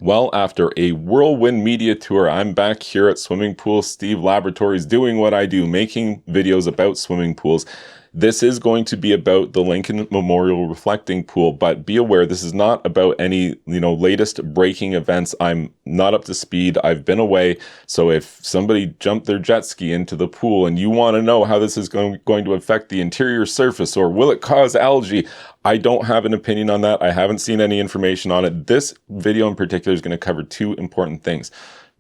Well, after a whirlwind media tour, I'm back here at Swimming Pool Steve Laboratories doing what I do, making videos about swimming pools. This is going to be about the Lincoln Memorial Reflecting Pool, but be aware this is not about any, latest breaking events. I'm not up to speed. I've been away. So if somebody jumped their jet ski into the pool and you want to know how this is going to affect the interior surface or will it cause algae, I don't have an opinion on that. I haven't seen any information on it. This video in particular is going to cover two important things.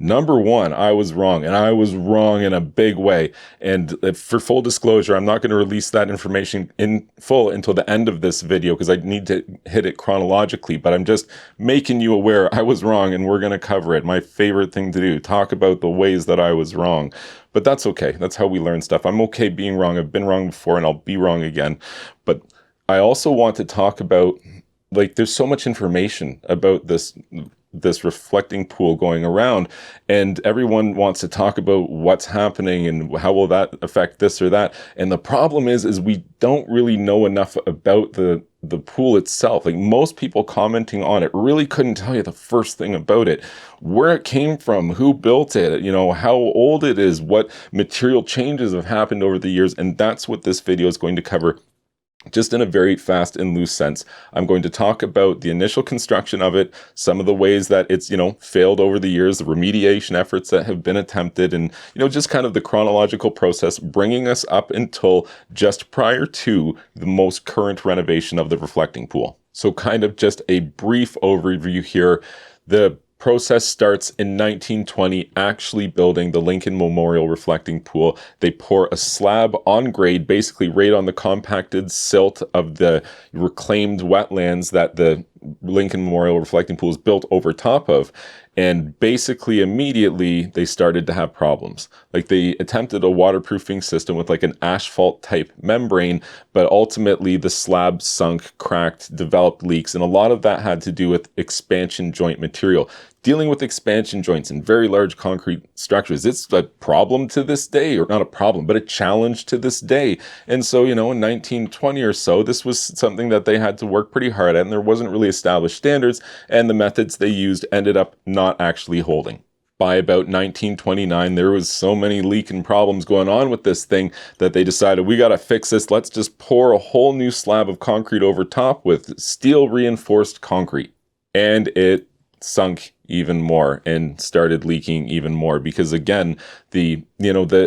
Number one, I was wrong, and I was wrong in a big way. And for full disclosure, I'm not going to release that information in full until the end of this video because I need to hit it chronologically, but I'm just making you aware I was wrong and we're going to cover it. My favorite thing to do, talk about the ways that I was wrong. But that's okay. That's how we learn stuff. I'm okay being wrong. I've been wrong before and I'll be wrong again. But I also want to talk about, there's so much information about this reflecting pool going around, and everyone wants to talk about what's happening and how will that affect this or that. And the problem is we don't really know enough about the pool itself. Most people commenting on it really couldn't tell you the first thing about it, where it came from, who built it, how old it is, what material changes have happened over the years. And that's what this video is going to cover. Just in a very fast and loose sense. I'm going to talk about the initial construction of it, some of the ways that it's, failed over the years, the remediation efforts that have been attempted, and, just kind of the chronological process bringing us up until just prior to the most current renovation of the reflecting pool. So kind of just a brief overview here. The process starts in 1920, actually building the Lincoln Memorial Reflecting Pool. They pour a slab on grade, basically right on the compacted silt of the reclaimed wetlands that the Lincoln Memorial Reflecting Pool is built over top of. And basically immediately they started to have problems. They attempted a waterproofing system with an asphalt type membrane, but ultimately the slab sunk, cracked, developed leaks. And a lot of that had to do with expansion joint material. Dealing with expansion joints in very large concrete structures, it's a problem to this day, or not a problem, but a challenge to this day. And so, in 1920 or so, this was something that they had to work pretty hard at, and there wasn't really established standards, and the methods they used ended up not actually holding. By about 1929, there was so many leaking problems going on with this thing that they decided, we got to fix this. Let's just pour a whole new slab of concrete over top with steel reinforced concrete. And it sunk even more and started leaking even more because, again, the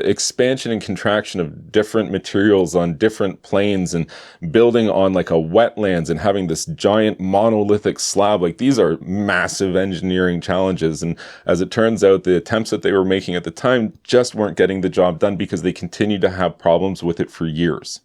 expansion and contraction of different materials on different planes and building on a wetlands and having this giant monolithic slab, these are massive engineering challenges. And as it turns out, the attempts that they were making at the time just weren't getting the job done because they continued to have problems with it for years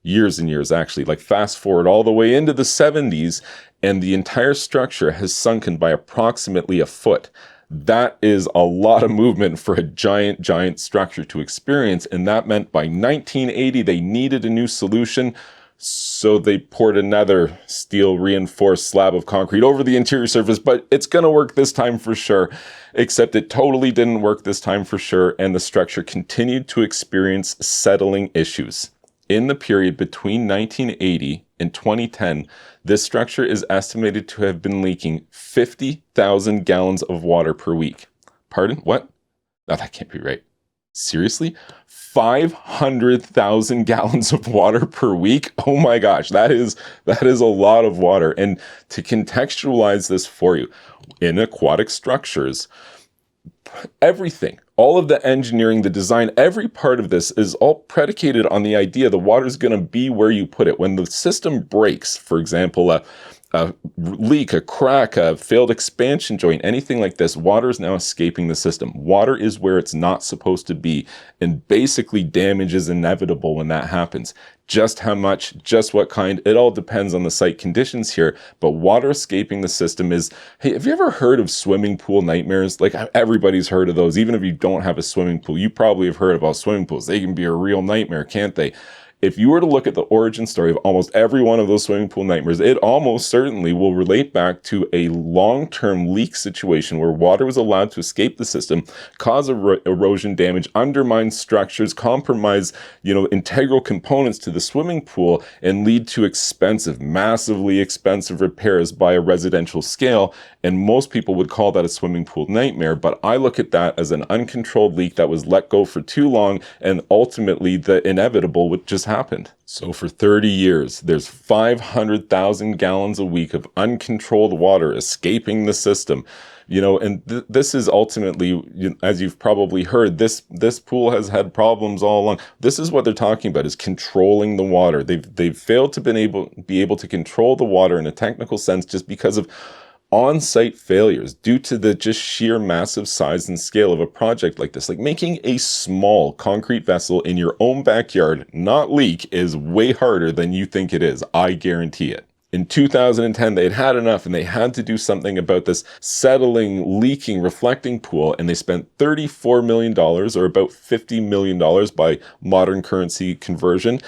and years, actually. Fast forward all the way into the 70s, and the entire structure has sunken by approximately a foot. That is a lot of movement for a giant structure to experience, and that meant by 1980 they needed a new solution, so they poured another steel reinforced slab of concrete over the interior surface, but it's going to work this time for sure, except it totally didn't work this time for sure, and the structure continued to experience settling issues. In the period between 1980 and 2010, this structure is estimated to have been leaking 50,000 gallons of water per week. Pardon? What? No, that can't be right. Seriously? 500,000 gallons of water per week? Oh my gosh, that is a lot of water. And to contextualize this for you, in aquatic structures, everything, all of the engineering, the design, every part of this is all predicated on the idea the water is going to be where you put it. When the system breaks, for example, a leak, a crack, a failed expansion joint, anything like this, water is now escaping the system. Water is where it's not supposed to be, and basically damage is inevitable when that happens. Just how much, just what kind, it all depends on the site conditions here, but water escaping the system is, hey, have you ever heard of swimming pool nightmares? Everybody's heard of those. Even if you don't have a swimming pool, you probably have heard about swimming pools. They can be a real nightmare, can't they? If you were to look at the origin story of almost every one of those swimming pool nightmares, it almost certainly will relate back to a long-term leak situation where water was allowed to escape the system, cause erosion damage, undermine structures, compromise, integral components to the swimming pool, and lead to expensive, massively expensive repairs by a residential scale. And most people would call that a swimming pool nightmare, but I look at that as an uncontrolled leak that was let go for too long, and ultimately the inevitable would just happened. So for 30 years, there's 500,000 gallons a week of uncontrolled water escaping the system. And this is ultimately, as you've probably heard, this pool has had problems all along. This is what they're talking about, is controlling the water. They've failed to be able to control the water in a technical sense just because of on-site failures due to the just sheer massive size and scale of a project like this. Like, making a small concrete vessel in your own backyard not leak is way harder than you think it is. I guarantee it. In 2010, they'd had enough and they had to do something about this settling, leaking, reflecting pool, and they spent $34 million, or about $50 million by modern currency conversion.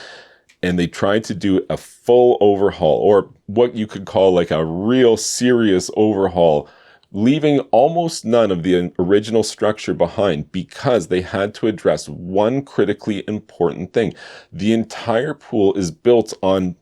And they tried to do a full overhaul, or what you could call like a real serious overhaul, leaving almost none of the original structure behind, because they had to address one critically important thing. The entire pool is built on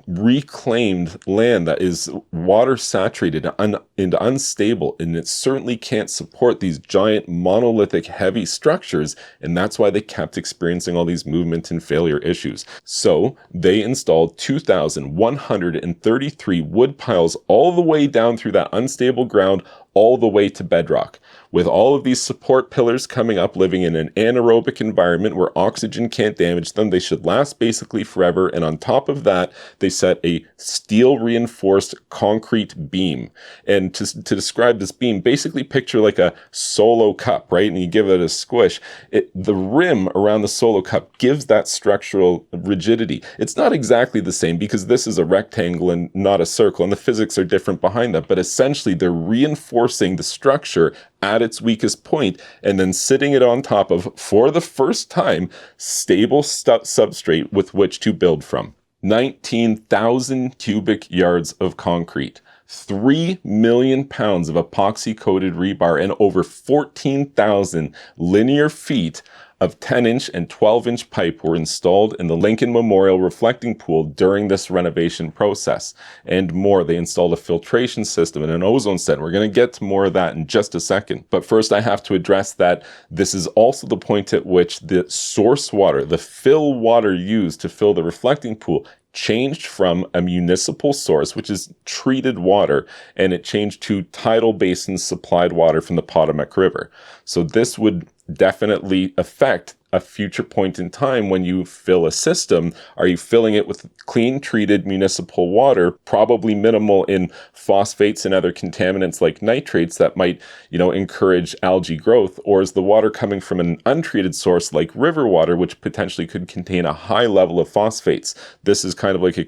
reclaimed land that is water saturated and unstable, and it certainly can't support these giant monolithic heavy structures, and that's why they kept experiencing all these movement and failure issues. So they installed 2,133 wood piles all the way down through that unstable ground, all the way to bedrock, with all of these support pillars coming up, living in an anaerobic environment where oxygen can't damage them. They should last basically forever. And on top of that, they set a steel reinforced concrete beam. And to describe this beam, basically picture like a Solo cup, right? And you give it a squish. The rim around the Solo cup gives that structural rigidity. It's not exactly the same because this is a rectangle and not a circle, and the physics are different behind that. But essentially, they're reinforcing the structure at its weakest point, and then sitting it on top of, for the first time, stable substrate with which to build from. 19,000 cubic yards of concrete, 3 million pounds of epoxy-coated rebar, and over 14,000 linear feet of 10-inch and 12-inch pipe were installed in the Lincoln Memorial reflecting pool during this renovation process. And more, they installed a filtration system and an ozone set. We're going to get to more of that in just a second. But first, I have to address that this is also the point at which the source water, the fill water used to fill the reflecting pool, changed from a municipal source, which is treated water, and it changed to tidal basin supplied water from the Potomac River. So this would definitely affect a future point in time when you fill a system. Are you filling it with clean treated municipal water, probably minimal in phosphates and other contaminants like nitrates that might, encourage algae growth? Or is the water coming from an untreated source like river water, which potentially could contain a high level of phosphates? This is kind of like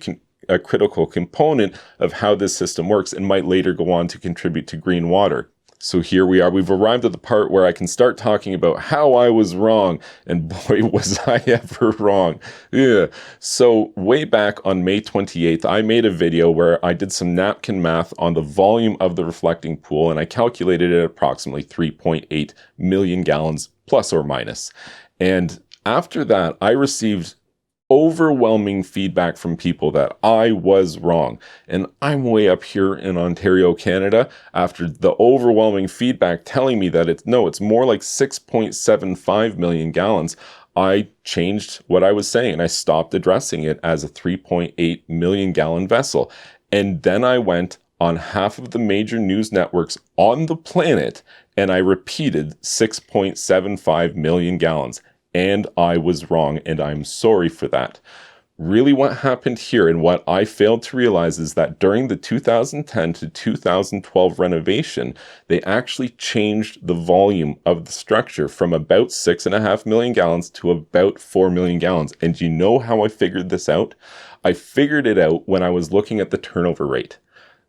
a critical component of how this system works and might later go on to contribute to green water. So here we are. We've arrived at the part where I can start talking about how I was wrong. And boy, was I ever wrong. Yeah. So way back on May 28th, I made a video where I did some napkin math on the volume of the reflecting pool, and I calculated it at approximately 3.8 million gallons, plus or minus. And after that, I received overwhelming feedback from people that I was wrong. And I'm way up here in Ontario, Canada, after the overwhelming feedback telling me that it's more like 6.75 million gallons. I changed what I was saying, and I stopped addressing it as a 3.8 million gallon vessel. And then I went on half of the major news networks on the planet, and I repeated 6.75 million gallons. And I was wrong, and I'm sorry for that. Really, what happened here, and what I failed to realize, is that during the 2010 to 2012 renovation, they actually changed the volume of the structure from about 6.5 million gallons to about 4 million gallons. And you know how I figured this out? I figured it out when I was looking at the turnover rate.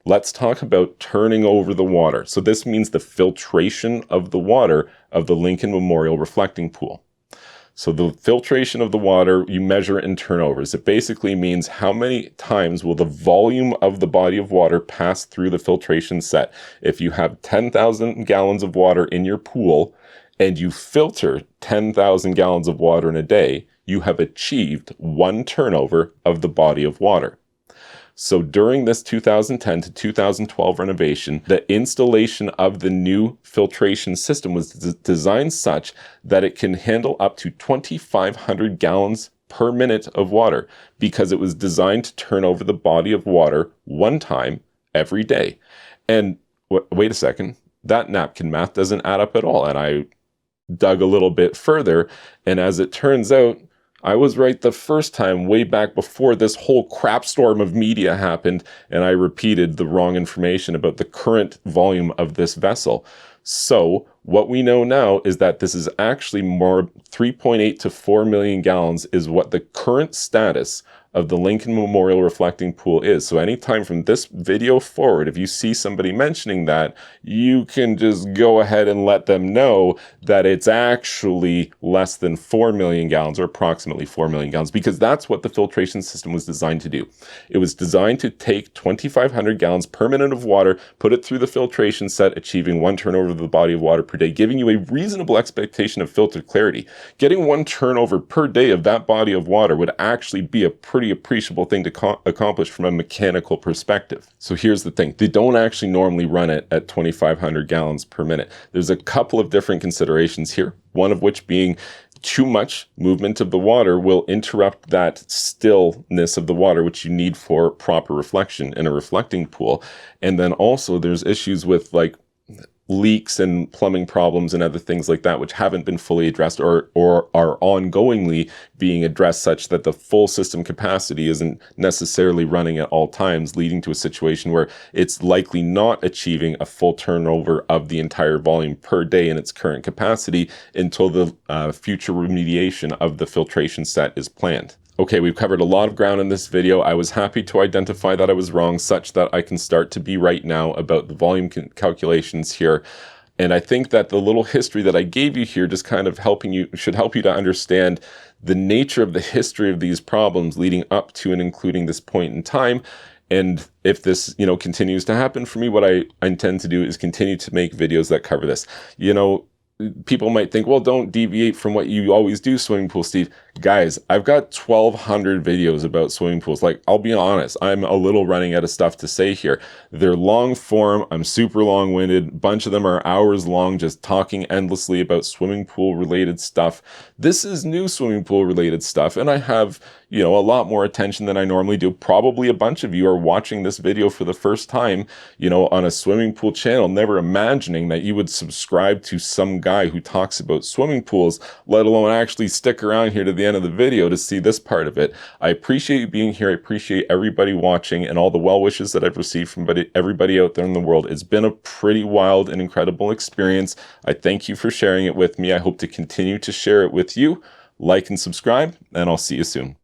Let's talk about turning over the water. So this means the filtration of the water of the Lincoln Memorial reflecting pool. So the filtration of the water, you measure in turnovers. It basically means how many times will the volume of the body of water pass through the filtration set. If you have 10,000 gallons of water in your pool and you filter 10,000 gallons of water in a day, you have achieved one turnover of the body of water. So during this 2010 to 2012 renovation, the installation of the new filtration system was designed such that it can handle up to 2,500 gallons per minute of water, because it was designed to turn over the body of water one time every day. And wait a second, that napkin math doesn't add up at all. And I dug a little bit further, and as it turns out, I was right the first time, way back before this whole crap storm of media happened, and I repeated the wrong information about the current volume of this vessel. So what we know now is that this is actually more 3.8 to 4 million gallons is what the current status of the Lincoln Memorial Reflecting Pool is. So anytime from this video forward, if you see somebody mentioning that, you can just go ahead and let them know that it's actually less than 4 million gallons, or approximately 4 million gallons, because that's what the filtration system was designed to do. It was designed to take 2,500 gallons per minute of water, put it through the filtration set, achieving one turnover of the body of water per day, giving you a reasonable expectation of filter clarity. Getting one turnover per day of that body of water would actually be a pretty appreciable thing to accomplish from a mechanical perspective. So here's the thing. They don't actually normally run it at 2,500 gallons per minute. There's a couple of different considerations here, one of which being too much movement of the water will interrupt that stillness of the water, which you need for proper reflection in a reflecting pool. And then also there's issues with like leaks and plumbing problems and other things like that, which haven't been fully addressed or are ongoingly being addressed, such that the full system capacity isn't necessarily running at all times, leading to a situation where it's likely not achieving a full turnover of the entire volume per day in its current capacity until the future remediation of the filtration set is planned. Okay, we've covered a lot of ground in this video. I was happy to identify that I was wrong, such that I can start to be right now about the volume calculations here. And I think that the little history that I gave you here just kind of should help you to understand the nature of the history of these problems leading up to and including this point in time. And if this, continues to happen for me, what I intend to do is continue to make videos that cover this. People might think, well, don't deviate from what you always do, swimming pool, Steve. Guys, I've got 1,200 videos about swimming pools. Like, I'll be honest, I'm a little running out of stuff to say here. They're long form. I'm super long-winded. A bunch of them are hours long, just talking endlessly about swimming pool related stuff. This is new swimming pool related stuff, and I have, a lot more attention than I normally do. Probably a bunch of you are watching this video for the first time, on a swimming pool channel, never imagining that you would subscribe to some guy who talks about swimming pools, let alone actually stick around here to the end of the video to see this part of it. I appreciate you being here. I appreciate everybody watching and all the well wishes that I've received from everybody out there in the world. It's been a pretty wild and incredible experience. I thank you for sharing it with me. I hope to continue to share it with you. Like and subscribe, and I'll see you soon.